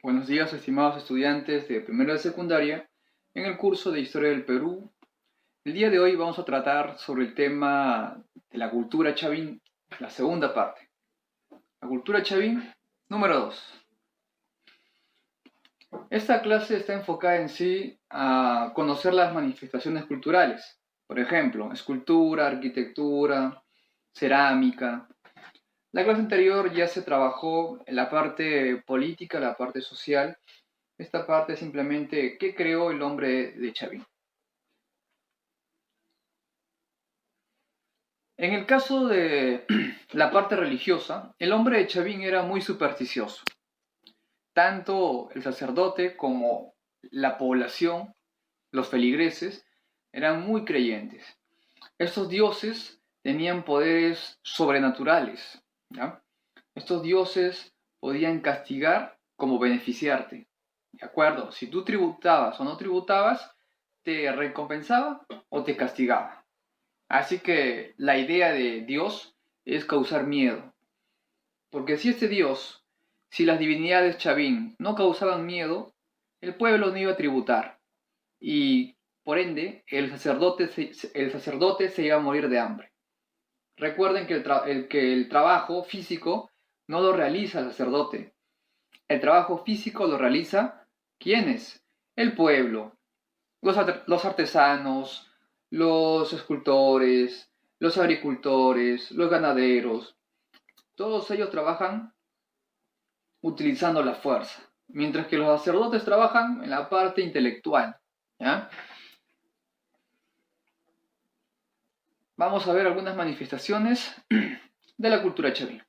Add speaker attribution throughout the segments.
Speaker 1: Buenos días, estimados estudiantes de primero de secundaria, en el curso de Historia del Perú. El día de hoy vamos a tratar sobre el tema de la cultura chavín, la segunda parte. La cultura chavín número 2. Esta clase está enfocada en sí a conocer las manifestaciones culturales, por ejemplo, escultura, arquitectura, cerámica. La clase anterior ya se trabajó en la parte política, la parte social. Esta parte es simplemente qué creó el hombre de Chavín. En el caso de la parte religiosa, el hombre de Chavín era muy supersticioso. Tanto el sacerdote como la población, los feligreses, eran muy creyentes. Estos dioses tenían poderes sobrenaturales, ¿ya? Estos dioses podían castigar como beneficiarte. ¿De acuerdo? Si tú tributabas o no tributabas, te recompensaba o te castigaba. Así que la idea de Dios es causar miedo. Porque si las divinidades Chavín no causaban miedo, el pueblo no iba a tributar. Y por ende, el sacerdote se iba a morir de hambre. Recuerden que el trabajo físico no lo realiza el sacerdote. El trabajo físico lo realiza, ¿quiénes? El pueblo, los artesanos, los escultores, los agricultores, los ganaderos. Todos ellos trabajan utilizando la fuerza, mientras que los sacerdotes trabajan en la parte intelectual, ¿ya? Vamos a ver algunas manifestaciones de la cultura chavín.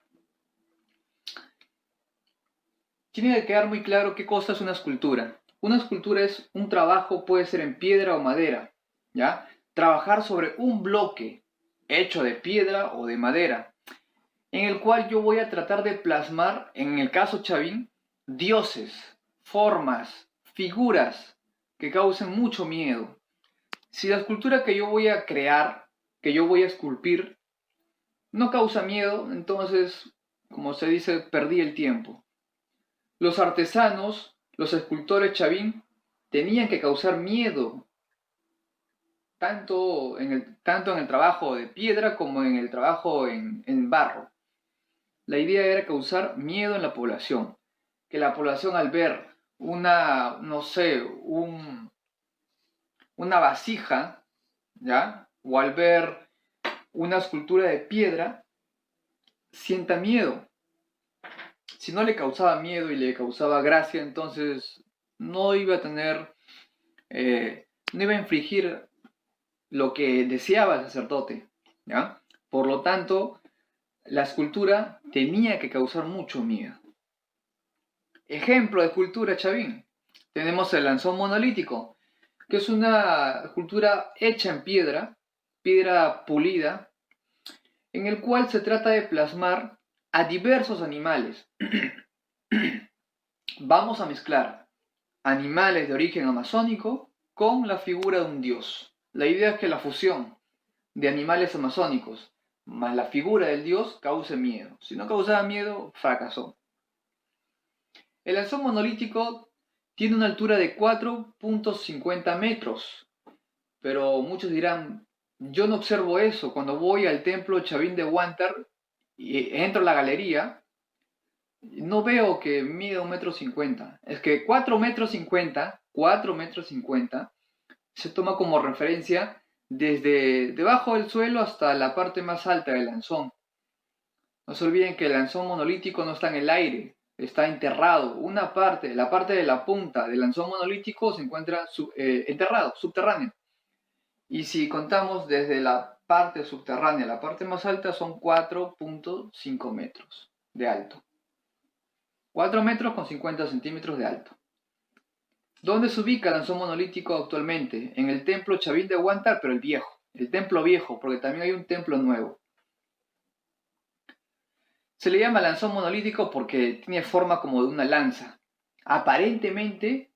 Speaker 1: Tiene que quedar muy claro qué cosa es una escultura. Una escultura es un trabajo, puede ser en piedra o madera, ¿ya? Trabajar sobre un bloque hecho de piedra o de madera, en el cual yo voy a tratar de plasmar, en el caso Chavín, dioses, formas, figuras que causen mucho miedo. Si la escultura que yo voy a crear, que yo voy a esculpir, no causa miedo, entonces, como se dice, perdí el tiempo. Los artesanos, los escultores Chavín, tenían que causar miedo, tanto en el trabajo de piedra como en el trabajo en barro. La idea era causar miedo en la población, que la población al ver una vasija, ¿ya? O al ver una escultura de piedra, sienta miedo. Si no le causaba miedo y le causaba gracia, entonces no iba a tener, no iba a infligir lo que deseaba el sacerdote, ¿ya? Por lo tanto, la escultura tenía que causar mucho miedo. Ejemplo de escultura Chavín. Tenemos el lanzón monolítico, que es una escultura hecha en piedra pulida, en el cual se trata de plasmar a diversos animales. Vamos a mezclar animales de origen amazónico con la figura de un dios. La idea es que la fusión de animales amazónicos más la figura del dios cause miedo. Si no causaba miedo, fracasó. El lanzón monolítico tiene una altura de 4.50 metros, pero muchos dirán, yo no observo eso. Cuando voy al templo Chavín de Huántar y entro a la galería, no veo que mida 1,50 m. Es que 4,50 m, se toma como referencia desde debajo del suelo hasta la parte más alta del lanzón. No se olviden que el lanzón monolítico no está en el aire, está enterrado. La parte de la punta del lanzón monolítico se encuentra enterrado, subterráneo. Y si contamos desde la parte subterránea a la parte más alta, son 4.5 metros de alto. 4 metros con 50 centímetros de alto. ¿Dónde se ubica el lanzón monolítico actualmente? En el templo Chavín de Huántar, pero el viejo. El templo viejo, porque también hay un templo nuevo. Se le llama lanzón monolítico porque tiene forma como de una lanza. Aparentemente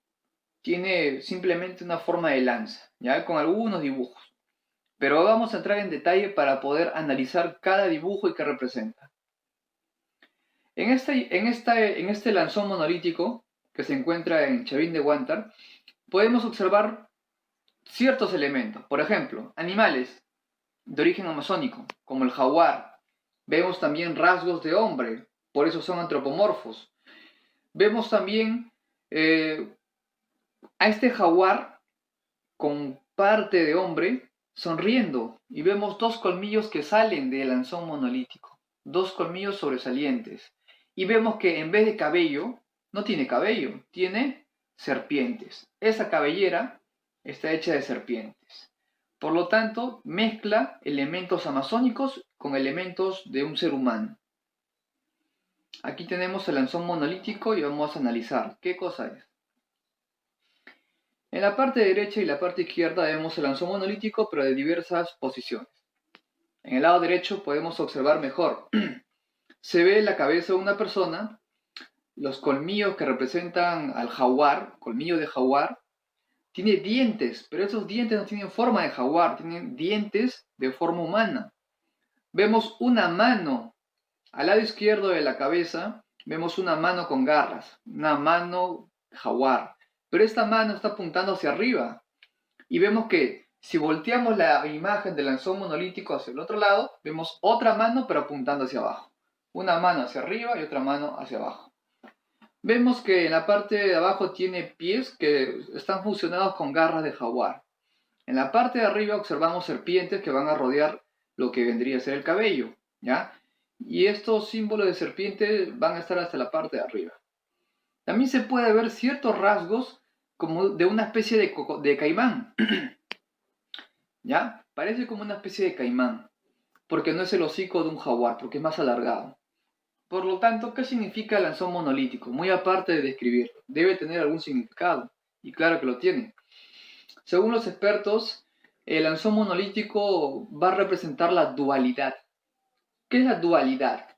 Speaker 1: tiene simplemente una forma de lanza, ¿ya? Con algunos dibujos. Pero vamos a entrar en detalle para poder analizar cada dibujo y qué representa. En este lanzón monolítico que se encuentra en Chavín de Huántar, podemos observar ciertos elementos. Por ejemplo, animales de origen amazónico, como el jaguar. Vemos también rasgos de hombre, por eso son antropomorfos. Vemos también a este jaguar con parte de hombre sonriendo y vemos dos colmillos que salen del lanzón monolítico, dos colmillos sobresalientes. Y vemos que en vez de cabello, no tiene cabello, tiene serpientes. Esa cabellera está hecha de serpientes. Por lo tanto, mezcla elementos amazónicos con elementos de un ser humano. Aquí tenemos el lanzón monolítico y vamos a analizar qué cosa es. En la parte derecha y la parte izquierda vemos el lanzón monolítico, pero de diversas posiciones. En el lado derecho podemos observar mejor. Se ve la cabeza de una persona, los colmillos que representan al jaguar, colmillo de jaguar, tiene dientes, pero esos dientes no tienen forma de jaguar, tienen dientes de forma humana. Vemos una mano, al lado izquierdo de la cabeza, vemos una mano con garras, una mano jaguar, pero esta mano está apuntando hacia arriba. Y vemos que si volteamos la imagen del lanzón monolítico hacia el otro lado, vemos otra mano pero apuntando hacia abajo. Una mano hacia arriba y otra mano hacia abajo. Vemos que en la parte de abajo tiene pies que están fusionados con garras de jaguar. En la parte de arriba observamos serpientes que van a rodear lo que vendría a ser el cabello, ¿ya? Y estos símbolos de serpiente van a estar hasta la parte de arriba. También se puede ver ciertos rasgos como de una especie de caimán, ¿ya? Parece como una especie de caimán, porque no es el hocico de un jaguar, porque es más alargado. Por lo tanto, ¿qué significa el lanzón monolítico? Muy aparte de describirlo, debe tener algún significado, y claro que lo tiene. Según los expertos, el lanzón monolítico va a representar la dualidad. ¿Qué es la dualidad?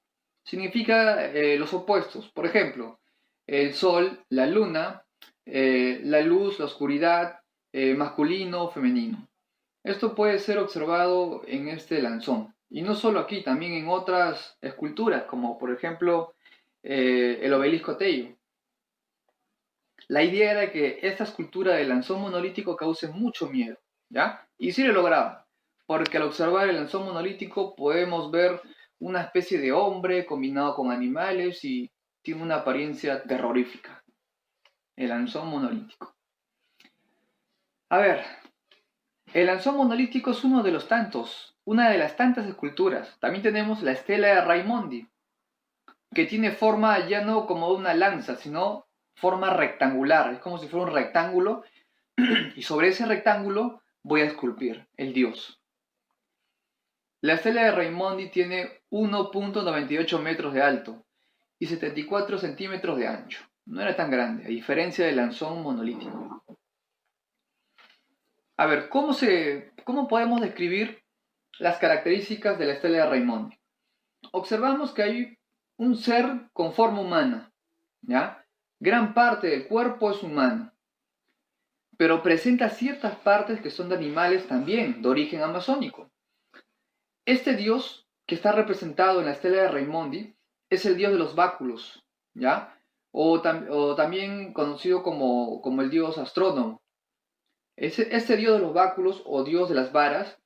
Speaker 1: Significa los opuestos. Por ejemplo, el sol, la luna, la luz, la oscuridad, masculino, femenino. Esto puede ser observado en este lanzón. Y no solo aquí, también en otras esculturas, como por ejemplo el obelisco Tello. La idea era que esta escultura del lanzón monolítico cause mucho miedo, ¿ya? Y sí lo lograba, porque al observar el lanzón monolítico podemos ver una especie de hombre combinado con animales y tiene una apariencia terrorífica. El lanzón monolítico. A ver, el lanzón monolítico es una de las tantas esculturas. También tenemos la estela de Raimondi, que tiene forma ya no como una lanza, sino forma rectangular. Es como si fuera un rectángulo y sobre ese rectángulo voy a esculpir el dios. La estela de Raimondi tiene 1.98 metros de alto y 74 centímetros de ancho. No era tan grande, a diferencia del lanzón monolítico. A ver, ¿cómo podemos describir las características de la estela de Raimondi? Observamos que hay un ser con forma humana, ¿ya? Gran parte del cuerpo es humano, pero presenta ciertas partes que son de animales también, de origen amazónico. Este dios que está representado en la estela de Raimondi es el dios de los báculos, ¿ya? O también conocido como el dios astrónomo. Este dios de los báculos o dios de las varas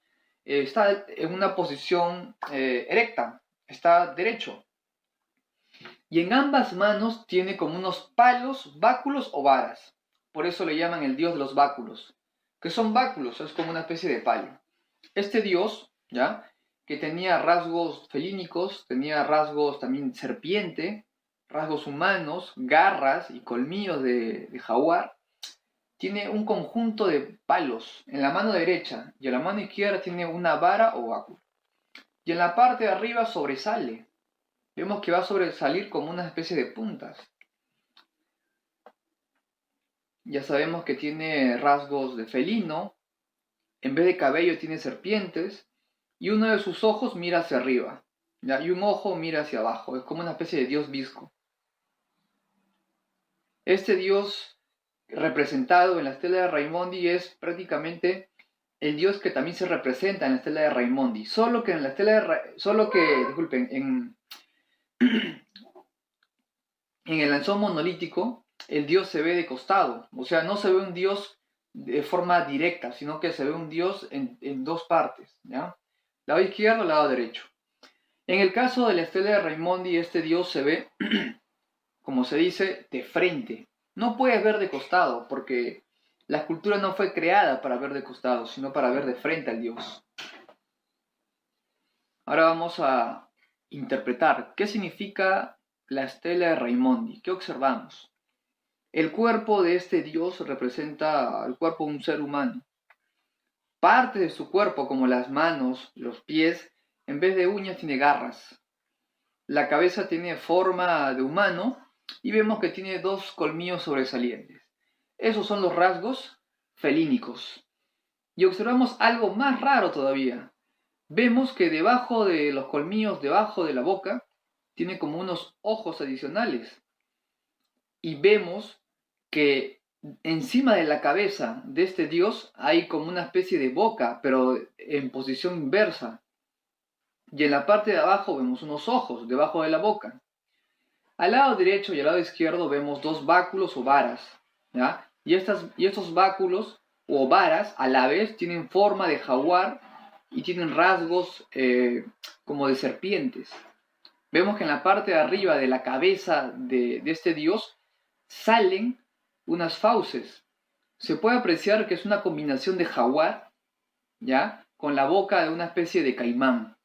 Speaker 1: está en una posición erecta, está derecho. Y en ambas manos tiene como unos palos, báculos o varas. Por eso le llaman el dios de los báculos. ¿Qué son báculos? Es como una especie de palo. Este dios, ¿ya? Que tenía rasgos felínicos, tenía rasgos también serpiente, rasgos humanos, garras y colmillos de jaguar, tiene un conjunto de palos en la mano derecha y en la mano izquierda tiene una vara o báculo. Y en la parte de arriba sobresale. Vemos que va a sobresalir como una especie de puntas. Ya sabemos que tiene rasgos de felino, en vez de cabello tiene serpientes y uno de sus ojos mira hacia arriba, ¿ya? Y un ojo mira hacia abajo, es como una especie de dios visco. Este dios representado en la estela de Raimondi es prácticamente el dios que también se representa en la estela de Raimondi, solo que en la estela de disculpen, En el lanzón monolítico, el Dios se ve de costado, o sea, no se ve un Dios de forma directa, sino que se ve un Dios en dos partes, ¿ya? Lado izquierdo, lado derecho. En el caso de la estela de Raimondi, este Dios se ve, como se dice, de frente. No puedes ver de costado, porque la escultura no fue creada para ver de costado, sino para ver de frente al Dios. Ahora vamos a interpretar qué significa la estela de Raimondi. ¿Qué observamos? El cuerpo de este Dios representa el cuerpo de un ser humano. Parte de su cuerpo, como las manos, los pies, en vez de uñas tiene garras. La cabeza tiene forma de humano y vemos que tiene dos colmillos sobresalientes. Esos son los rasgos felínicos. Y observamos algo más raro todavía. Vemos que debajo de los colmillos, debajo de la boca, tiene como unos ojos adicionales. Y vemos que encima de la cabeza de este dios hay como una especie de boca, pero en posición inversa. Y en la parte de abajo vemos unos ojos debajo de la boca. Al lado derecho y al lado izquierdo vemos dos báculos o varas, ¿ya? Y estos báculos o varas a la vez tienen forma de jaguar y tienen rasgos como de serpientes. Vemos que en la parte de arriba de la cabeza de este dios salen unas fauces. Se puede apreciar que es una combinación de jaguar, ¿ya? Con la boca de una especie de caimán.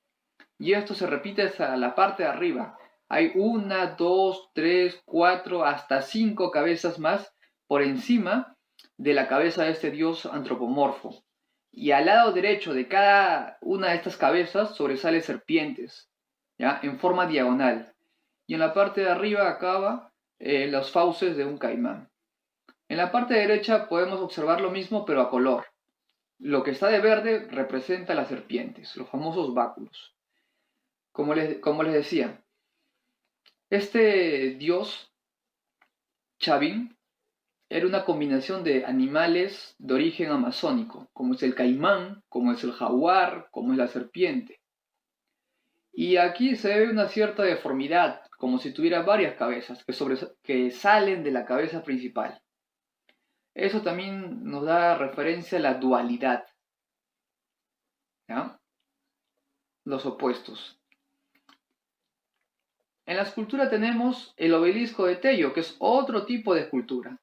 Speaker 1: Y esto se repite hasta la parte de arriba. Hay 1, 2, 3, 4, hasta 5 cabezas más por encima de la cabeza de este dios antropomorfo. Y al lado derecho de cada una de estas cabezas sobresale serpientes, ¿ya? En forma diagonal. Y en la parte de arriba acaba los fauces de un caimán. En la parte derecha podemos observar lo mismo pero a color. Lo que está de verde representa las serpientes, los famosos báculos. Como les decía, este dios, Chavin, era una combinación de animales de origen amazónico, como es el caimán, como es el jaguar, como es la serpiente. Y aquí se ve una cierta deformidad, como si tuviera varias cabezas que salen de la cabeza principal. Eso también nos da referencia a la dualidad, ¿ya? Los opuestos. En la escultura tenemos el obelisco de Tello, que es otro tipo de escultura.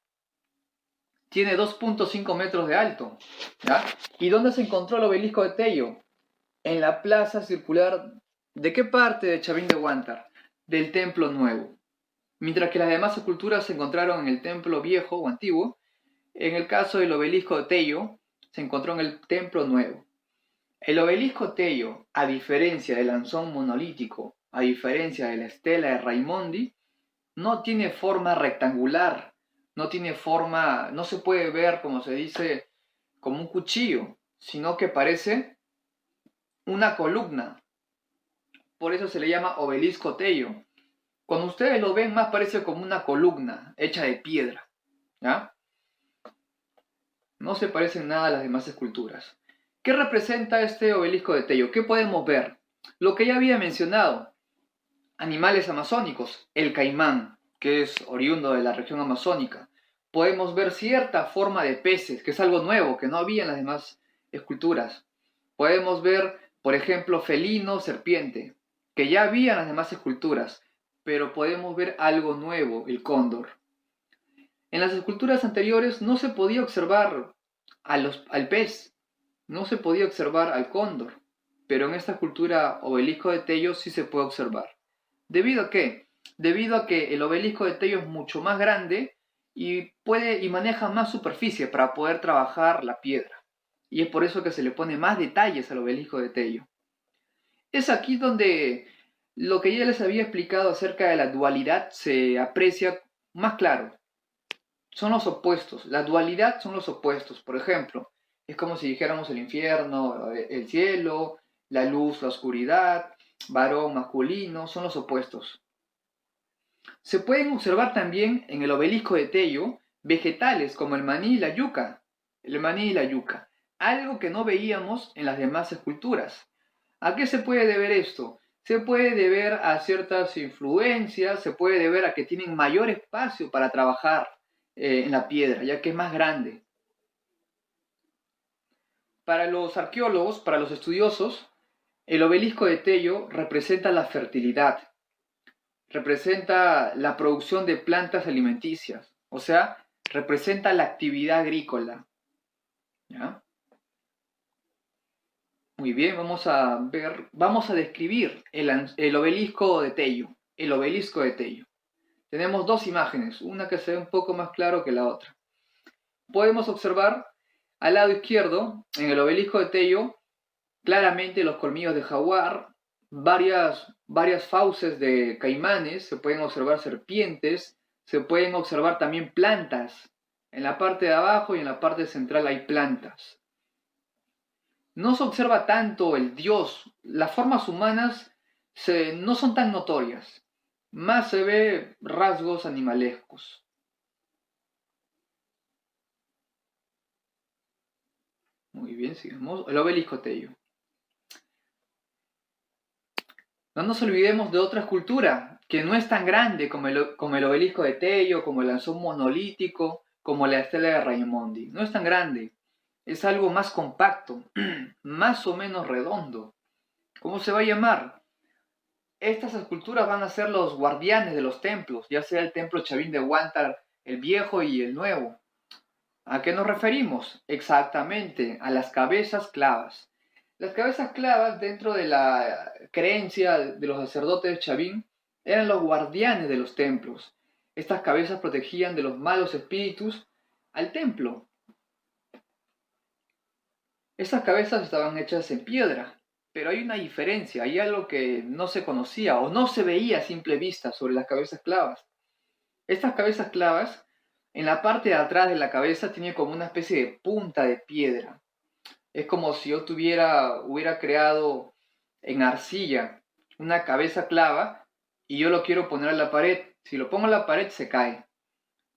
Speaker 1: Tiene 2.5 metros de alto, ¿ya? ¿Y dónde se encontró el obelisco de Tello? En la plaza circular. ¿De qué parte de Chavín de Huántar? Del Templo Nuevo. Mientras que las demás esculturas se encontraron en el Templo Viejo o Antiguo, en el caso del obelisco de Tello, se encontró en el Templo Nuevo. El obelisco Tello, a diferencia del lanzón monolítico, a diferencia de la estela de Raimondi, no tiene forma rectangular, no tiene forma, no se puede ver, como se dice, como un cuchillo, sino que parece una columna. Por eso se le llama obelisco Tello. Cuando ustedes lo ven, más parece como una columna hecha de piedra, ¿ya? No se parecen nada a las demás esculturas. ¿Qué representa este obelisco de Tello? ¿Qué podemos ver? Lo que ya había mencionado. Animales amazónicos. El caimán, que es oriundo de la región amazónica. Podemos ver cierta forma de peces, que es algo nuevo, que no había en las demás esculturas. Podemos ver, por ejemplo, felino, serpiente, que ya había en las demás esculturas, pero podemos ver algo nuevo, el cóndor. En las esculturas anteriores no se podía observar al pez, no se podía observar al cóndor, pero en esta escultura obelisco de Tello sí se puede observar. ¿Debido a qué? Debido a que el obelisco de Tello es mucho más grande y maneja más superficie para poder trabajar la piedra. Y es por eso que se le pone más detalles al obelisco de Tello. Es aquí donde lo que ya les había explicado acerca de la dualidad se aprecia más claro. Son los opuestos. La dualidad son los opuestos. Por ejemplo, es como si dijéramos el infierno, el cielo, la luz, la oscuridad, varón, masculino, son los opuestos. Se pueden observar también en el obelisco de Tello vegetales como el maní y la yuca. El maní y la yuca. Algo que no veíamos en las demás esculturas. ¿A qué se puede deber esto? Se puede deber a ciertas influencias, se puede deber a que tienen mayor espacio para trabajar en la piedra, ya que es más grande. Para los arqueólogos, para los estudiosos, el obelisco de Tello representa la fertilidad, representa la producción de plantas alimenticias, o sea, representa la actividad agrícola. ¿Ya? Muy bien, vamos a describir el obelisco de Tello. El obelisco de Tello. Tenemos dos imágenes, una que se ve un poco más claro que la otra. Podemos observar al lado izquierdo, en el obelisco de Tello, claramente los colmillos de jaguar, varias fauces de caimanes, se pueden observar serpientes, se pueden observar también plantas. En la parte de abajo y en la parte central hay plantas. No se observa tanto el dios, las formas humanas no son tan notorias, más se ve rasgos animalescos. Muy bien, sigamos. El obelisco Tello. No nos olvidemos de otra escultura que no es tan grande como el obelisco de Tello, como el lanzón monolítico, como la estela de Raimondi. No es tan grande, es algo más compacto, más o menos redondo. ¿Cómo se va a llamar? Estas esculturas van a ser los guardianes de los templos, ya sea el templo Chavín de Huántar, el viejo y el nuevo. ¿A qué nos referimos? Exactamente, a las cabezas clavas. Las cabezas clavas, dentro de la creencia de los sacerdotes de Chavín, eran los guardianes de los templos. Estas cabezas protegían de los malos espíritus al templo. Estas cabezas estaban hechas en piedra, pero hay una diferencia, hay algo que no se conocía o no se veía a simple vista sobre las cabezas clavas. Estas cabezas clavas, en la parte de atrás de la cabeza, tiene como una especie de punta de piedra. Es como si yo hubiera creado en arcilla una cabeza clava y yo lo quiero poner en la pared. Si lo pongo en la pared se cae.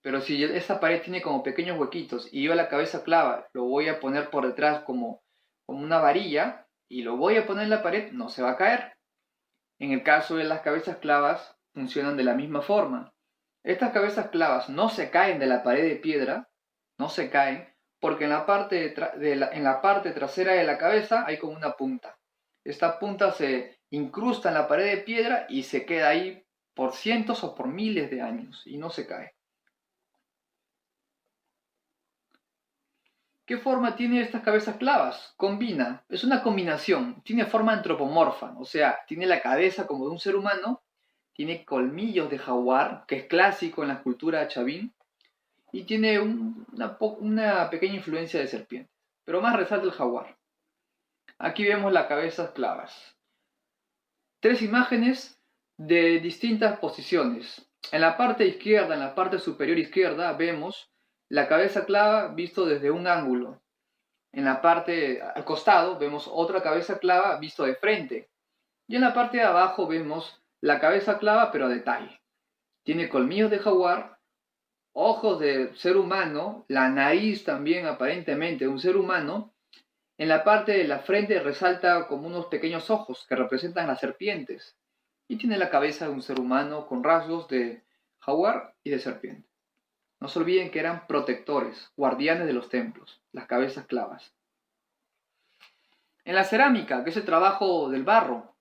Speaker 1: Pero si esa pared tiene como pequeños huequitos y yo la cabeza clava lo voy a poner por detrás como una varilla y lo voy a poner en la pared, no se va a caer. En el caso de las cabezas clavas funcionan de la misma forma. Estas cabezas clavas no se caen de la pared de piedra, no se caen, porque en la parte trasera de la cabeza hay como una punta. Esta punta se incrusta en la pared de piedra y se queda ahí por cientos o por miles de años y no se cae. ¿Qué forma tiene estas cabezas clavas? Combina, es una combinación, tiene forma antropomorfa, o sea, tiene la cabeza como de un ser humano, tiene colmillos de jaguar, que es clásico en la cultura chavín, y tiene una pequeña influencia de serpiente, pero más resalta el jaguar. Aquí vemos las cabezas clavas. Tres imágenes de distintas posiciones. En la parte izquierda, en la parte superior izquierda, vemos la cabeza clava visto desde un ángulo. En la parte al costado vemos otra cabeza clava visto de frente. Y en la parte de abajo vemos la cabeza clava pero a detalle. Tiene colmillos de jaguar, ojos de ser humano, la nariz también aparentemente de un ser humano. En la parte de la frente resalta como unos pequeños ojos que representan las serpientes. Y tiene la cabeza de un ser humano con rasgos de jaguar y de serpiente. No se olviden que eran protectores, guardianes de los templos, las cabezas clavas. En la cerámica, que es el trabajo del barro,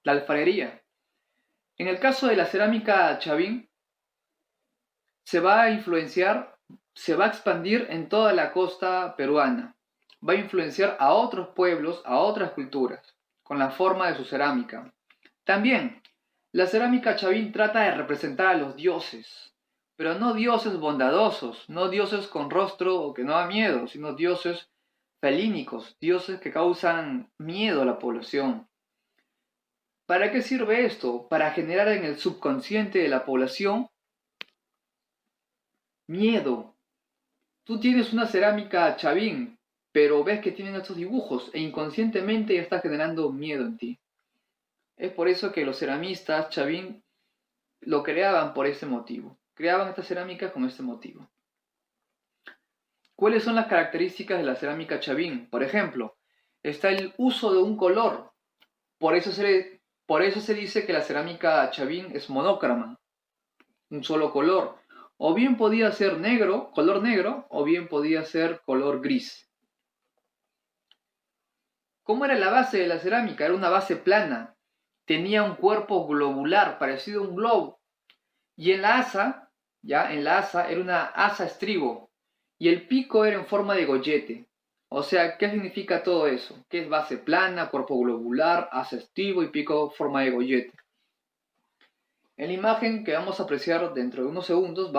Speaker 1: la alfarería. En el caso de la cerámica chavín, se va a influenciar, se va a expandir en toda la costa peruana. Va a influenciar a otros pueblos, a otras culturas, con la forma de su cerámica. También, la cerámica chavín trata de representar a los dioses, pero no dioses bondadosos, no dioses con rostro o que no da miedo, sino dioses felínicos, dioses que causan miedo a la población. ¿Para qué sirve esto? Para generar en el subconsciente de la población miedo. Tú tienes una cerámica chavín, pero ves que tienen estos dibujos e inconscientemente ya está generando miedo en ti. Es por eso que los ceramistas chavín lo creaban por ese motivo. Creaban esta cerámica con este motivo. ¿Cuáles son las características de la cerámica chavín? Por ejemplo, está el uso de un color. Por eso se le Por eso se dice que la cerámica Chavín es monócroma, un solo color. O bien podía ser negro, color negro, o bien podía ser color gris. ¿Cómo era la base de la cerámica? Era una base plana. Tenía un cuerpo globular, parecido a un globo. Y en la asa, en la asa era una asa estribo. Y el pico era en forma de gollete. O sea, ¿qué significa todo eso? ¿Qué es base plana, cuerpo globular, asa estribo y pico forma de gollete? En la imagen que vamos a apreciar dentro de unos segundos,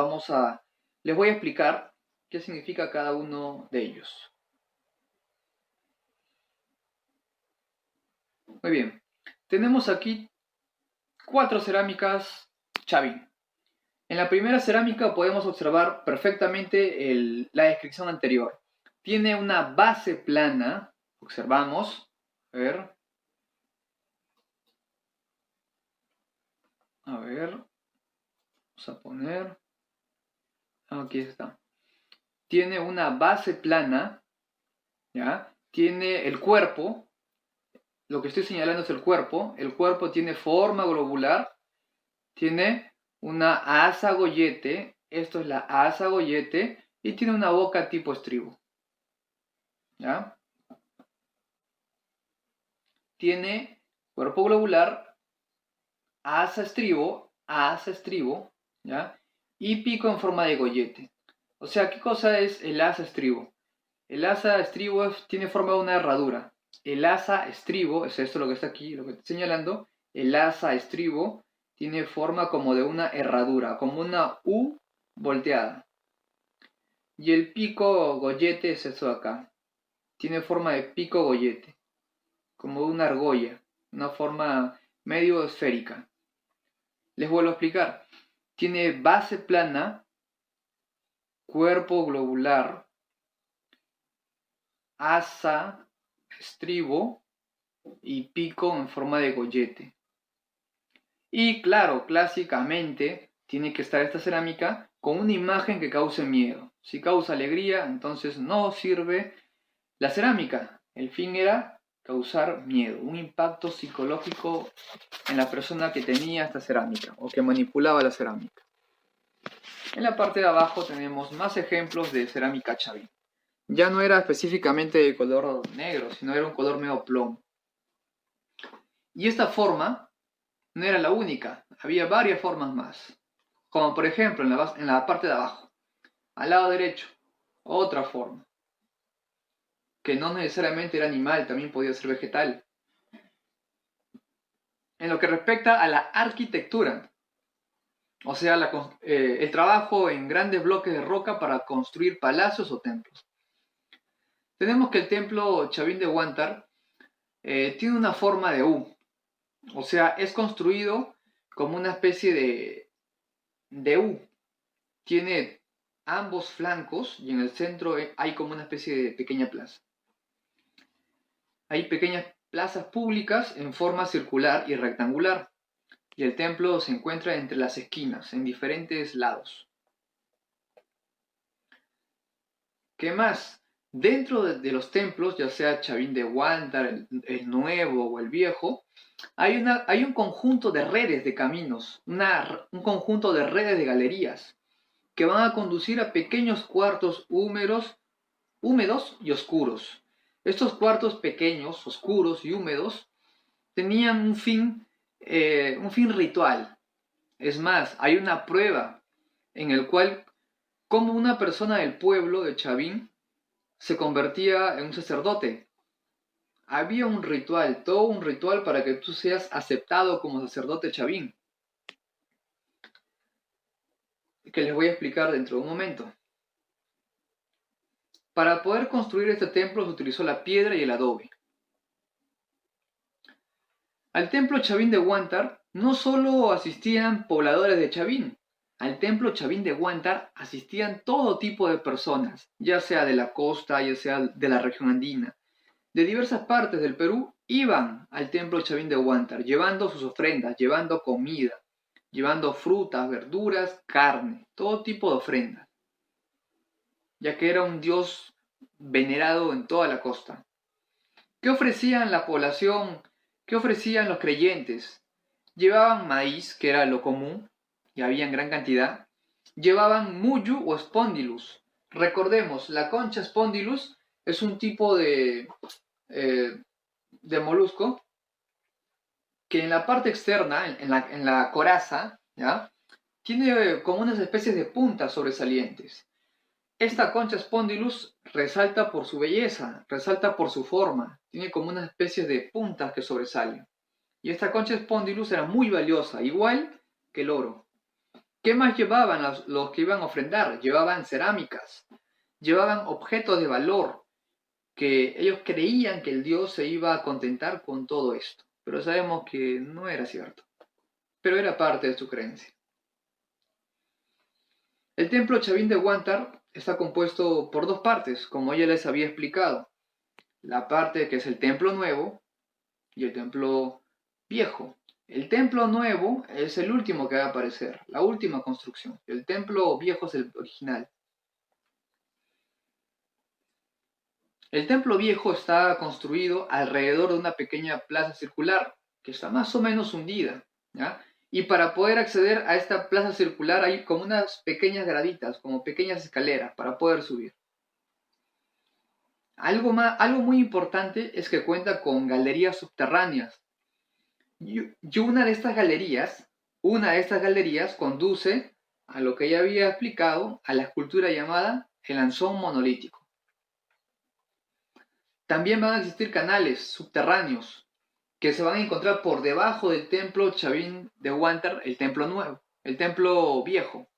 Speaker 1: les voy a explicar qué significa cada uno de ellos. Muy bien, tenemos aquí 4 cerámicas Chavín. En la primera cerámica podemos observar perfectamente la descripción anterior. Tiene una base plana, observamos, a ver, vamos a poner, aquí está. Tiene una base plana, ¿ya? Tiene el cuerpo, lo que estoy señalando es el cuerpo tiene forma globular, tiene una asa gollete, esto es la asa gollete, y tiene una boca tipo estribo, ¿ya? Tiene cuerpo globular, asa estribo, ¿ya? Y pico en forma de gollete. O sea, ¿qué cosa es el asa estribo? El asa estribo tiene forma de una herradura. El asa estribo, es esto lo que está aquí, lo que estoy señalando, el asa estribo tiene forma como de una herradura, como una U volteada. Y el pico gollete es esto de acá. Tiene forma de pico gollete, como de una argolla, una forma medio esférica. Les vuelvo a explicar. Tiene base plana, cuerpo globular, asa, estribo y pico en forma de gollete. Y claro, clásicamente tiene que estar esta cerámica con una imagen que cause miedo. Si causa alegría, entonces no sirve la cerámica. El fin era causar miedo, un impacto psicológico en la persona que tenía esta cerámica o que manipulaba la cerámica. En la parte de abajo tenemos más ejemplos de cerámica Chavín. Ya no era específicamente de color negro, sino era un color medio plomo. Y esta forma no era la única, había varias formas más. Como por ejemplo en la parte de abajo, al lado derecho, otra forma. Que no necesariamente era animal, también podía ser vegetal. En lo que respecta a la arquitectura, o sea, el trabajo en grandes bloques de roca para construir palacios o templos. Tenemos que el templo Chavín de Huántar tiene una forma de U, o sea, es construido como una especie de U. Tiene ambos flancos y en el centro hay como una especie de pequeña plaza. Hay pequeñas plazas públicas en forma circular y rectangular, y el templo se encuentra entre las esquinas, en diferentes lados. ¿Qué más? Dentro de los templos, ya sea Chavín de Huántar, el nuevo o el viejo, hay un conjunto de redes de caminos, un conjunto de redes de galerías que van a conducir a pequeños cuartos húmedos y oscuros. Estos cuartos pequeños, oscuros y húmedos tenían un fin ritual. Es más, hay una prueba en el cual cómo una persona del pueblo de Chavín se convertía en un sacerdote. Había un ritual, todo un ritual para que tú seas aceptado como sacerdote Chavín, que les voy a explicar dentro de un momento. Para poder construir este templo se utilizó la piedra y el adobe. Al templo Chavín de Huántar no solo asistían pobladores de Chavín, al templo Chavín de Huántar asistían todo tipo de personas, ya sea de la costa, ya sea de la región andina. De diversas partes del Perú iban al templo Chavín de Huántar, llevando sus ofrendas, llevando comida, llevando frutas, verduras, carne, todo tipo de ofrendas, ya que era un dios venerado en toda la costa. ¿Qué ofrecían la población ¿Qué ofrecían los creyentes? Llevaban maíz, que era lo común, y había en gran cantidad. Llevaban muyu o spondylus. Recordemos, la concha spondylus es un tipo eh, de molusco que en la parte externa, en la coraza, ¿ya? Tiene como unas especies de puntas sobresalientes. Esta concha spondylus resalta por su belleza, resalta por su forma, tiene como unas especies de puntas que sobresalen. Y esta concha spondylus era muy valiosa, igual que el oro. ¿Qué más llevaban los que iban a ofrendar? Llevaban cerámicas, llevaban objetos de valor, que ellos creían que el Dios se iba a contentar con todo esto. Pero sabemos que no era cierto, pero era parte de su creencia. El templo Chavín de Huántar está compuesto por dos partes, como ya les había explicado. La parte que es el templo nuevo y el templo viejo. El templo nuevo es el último que va a aparecer, la última construcción. El templo viejo es el original. El templo viejo está construido alrededor de una pequeña plaza circular que está más o menos hundida, ¿ya? Y para poder acceder a esta plaza circular hay como unas pequeñas graditas, como pequeñas escaleras para poder subir. Algo muy importante es que cuenta con galerías subterráneas. Y una de estas galerías conduce a lo que ya había explicado, a la escultura llamada el Anzón Monolítico. También van a existir canales subterráneos que se van a encontrar por debajo del templo Chavín de Huántar, el templo nuevo, el templo viejo.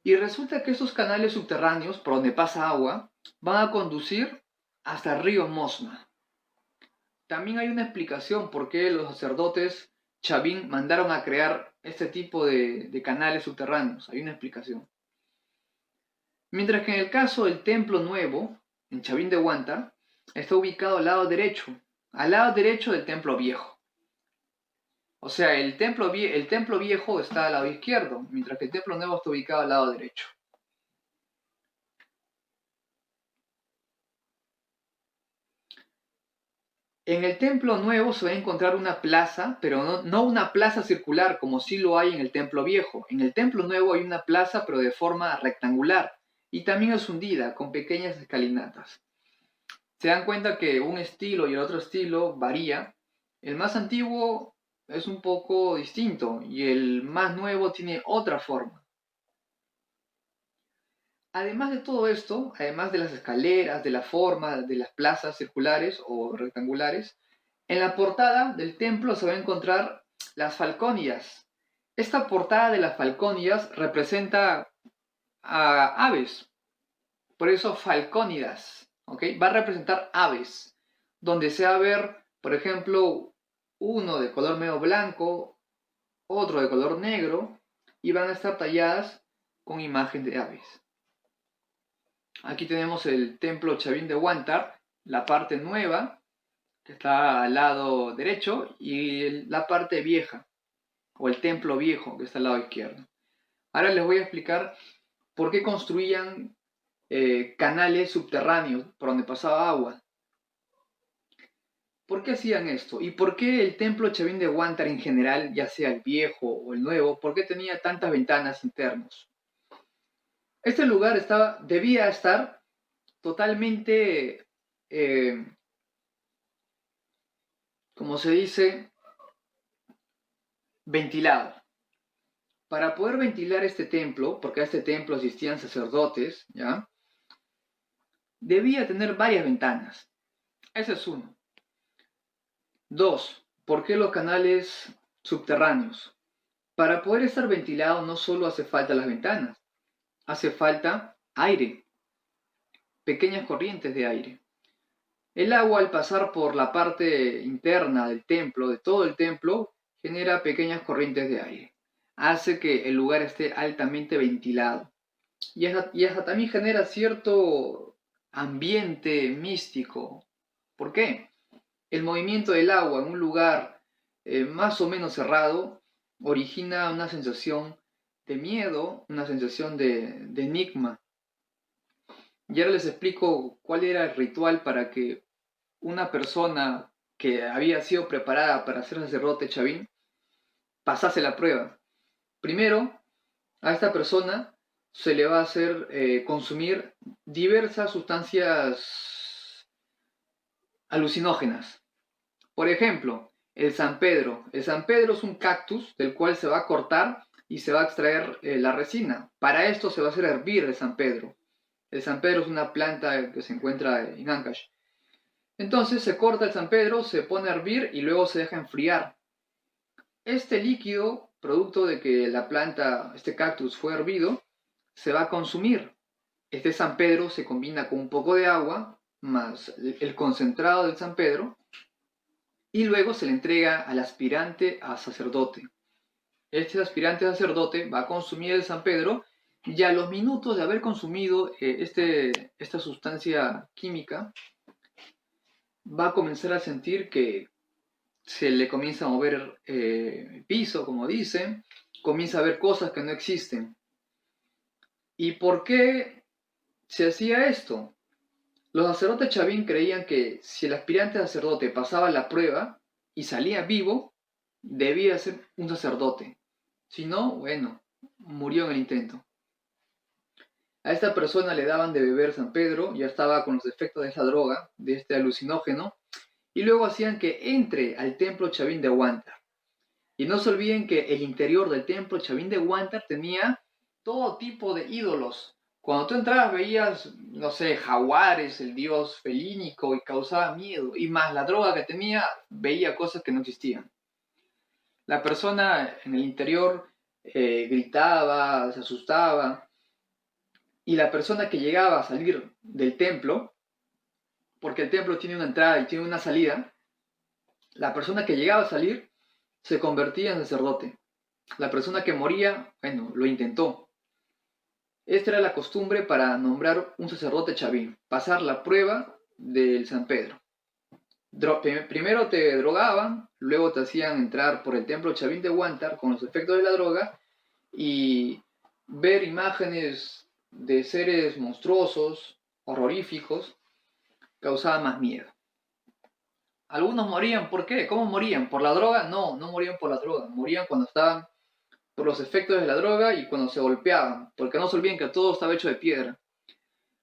Speaker 1: Y resulta que estos canales subterráneos, por donde pasa agua, van a conducir hasta el río Mosma. También hay una explicación por qué los sacerdotes Chavín mandaron a crear este tipo de canales subterráneos. Hay una explicación. Mientras que en el caso del templo nuevo, en Chavín de Huántar, está ubicado al lado derecho del templo viejo. O sea, el templo viejo está al lado izquierdo, mientras que el templo nuevo está ubicado al lado derecho. En el templo nuevo se va a encontrar una plaza, pero no una plaza circular como sí lo hay en el templo viejo. En el templo nuevo hay una plaza, pero de forma rectangular, y también es hundida, con pequeñas escalinatas. Se dan cuenta que un estilo y el otro estilo varía. El más antiguo es un poco distinto y el más nuevo tiene otra forma. Además de todo esto, además de las escaleras, de la forma, de las plazas circulares o rectangulares, en la portada del templo se va a encontrar las falcónidas. Esta portada de las falcónidas representa a aves, por eso falcónidas, ¿ok? Va a representar aves, donde se va a ver, por ejemplo, uno de color medio blanco, otro de color negro, y van a estar talladas con imagen de aves. Aquí tenemos el templo Chavín de Huántar, la parte nueva, que está al lado derecho, y la parte vieja, o el templo viejo, que está al lado izquierdo. Ahora les voy a explicar por qué construían canales subterráneos por donde pasaba agua. ¿Por qué hacían esto? ¿Y por qué el templo Chavín de Huántar en general, ya sea el viejo o el nuevo, por qué tenía tantas ventanas internas? Este lugar debía estar totalmente, como se dice, ventilado. Para poder ventilar este templo, porque a este templo asistían sacerdotes, ¿ya? Debía tener varias ventanas. Ese es uno. Dos, ¿por qué los canales subterráneos? Para poder estar ventilado no solo hace falta las ventanas, hace falta aire, pequeñas corrientes de aire. El agua al pasar por la parte interna del templo, de todo el templo, genera pequeñas corrientes de aire. Hace que el lugar esté altamente ventilado. Y hasta también genera cierto ambiente místico. ¿Por qué? El movimiento del agua en un lugar más o menos cerrado origina una sensación de miedo, una sensación de enigma. Y ahora les explico cuál era el ritual para que una persona que había sido preparada para ser sacerdote Chavín pasase la prueba. Primero, a esta persona se le va a hacer consumir diversas sustancias alucinógenas. Por ejemplo, el San Pedro. El San Pedro es un cactus del cual se va a cortar y se va a extraer la resina. Para esto se va a hacer hervir el San Pedro. El San Pedro es una planta que se encuentra en Ancash. Entonces se corta el San Pedro, se pone a hervir y luego se deja enfriar. Este líquido, producto de que la planta, este cactus fue hervido, se va a consumir. Este San Pedro se combina con un poco de agua más el concentrado del San Pedro y luego se le entrega al aspirante a sacerdote. Este aspirante a sacerdote va a consumir el San Pedro y a los minutos de haber consumido esta sustancia química va a comenzar a sentir que se le comienza a mover el piso, como dicen, comienza a ver cosas que no existen. ¿Y por qué se hacía esto? Los sacerdotes Chavín creían que si el aspirante a sacerdote pasaba la prueba y salía vivo, debía ser un sacerdote. Si no, bueno, murió en el intento. A esta persona le daban de beber San Pedro, ya estaba con los efectos de esa droga, de este alucinógeno, y luego hacían que entre al templo Chavín de Huántar. Y no se olviden que el interior del templo Chavín de Huántar tenía todo tipo de ídolos. Cuando tú entrabas veías, no sé, jaguares, el dios felínico, y causaba miedo. Y más la droga que tenía, veía cosas que no existían. La persona en el interior gritaba, se asustaba. Y la persona que llegaba a salir del templo, porque el templo tiene una entrada y tiene una salida, la persona que llegaba a salir se convertía en sacerdote. La persona que moría, bueno, lo intentó. Esta era la costumbre para nombrar un sacerdote chavín, pasar la prueba del San Pedro. Primero te drogaban, luego te hacían entrar por el templo Chavín de Huántar con los efectos de la droga y ver imágenes de seres monstruosos, horroríficos, causaba más miedo. Algunos morían, ¿por qué? ¿Cómo morían? ¿Por la droga? No, no morían por la droga, morían cuando estaban por los efectos de la droga y cuando se golpeaban, porque no se olviden que todo estaba hecho de piedra.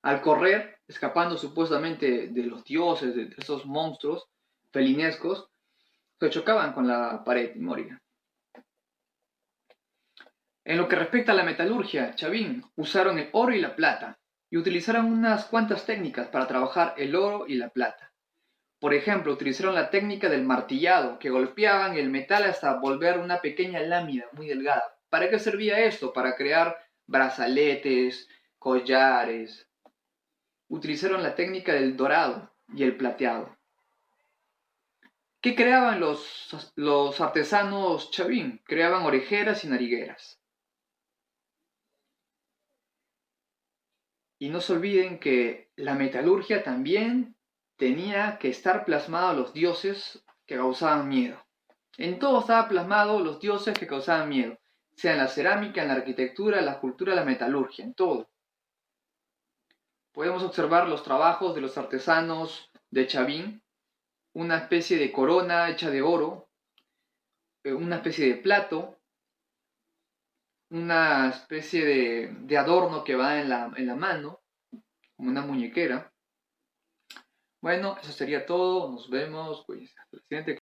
Speaker 1: Al correr, escapando supuestamente de los dioses, de esos monstruos felinescos, se chocaban con la pared y morían. En lo que respecta a la metalurgia, Chavín usaron el oro y la plata, y utilizaron unas cuantas técnicas para trabajar el oro y la plata. Por ejemplo, utilizaron la técnica del martillado, que golpeaban el metal hasta volver una pequeña lámina muy delgada. ¿Para qué servía esto? Para crear brazaletes, collares. Utilizaron la técnica del dorado y el plateado. ¿Qué creaban los artesanos Chavín? Creaban orejeras y narigueras. Y no se olviden que la metalurgia también tenía que estar plasmado a los dioses que causaban miedo. En todo estaba plasmado los dioses que causaban miedo, sea en la cerámica, en la arquitectura, en la escultura, en la metalurgia, en todo. Podemos observar los trabajos de los artesanos de Chavín, una especie de corona hecha de oro, una especie de plato, una especie de adorno que va en la mano, como una muñequera. Bueno, eso sería todo. Nos vemos. Pues, hasta la siguiente.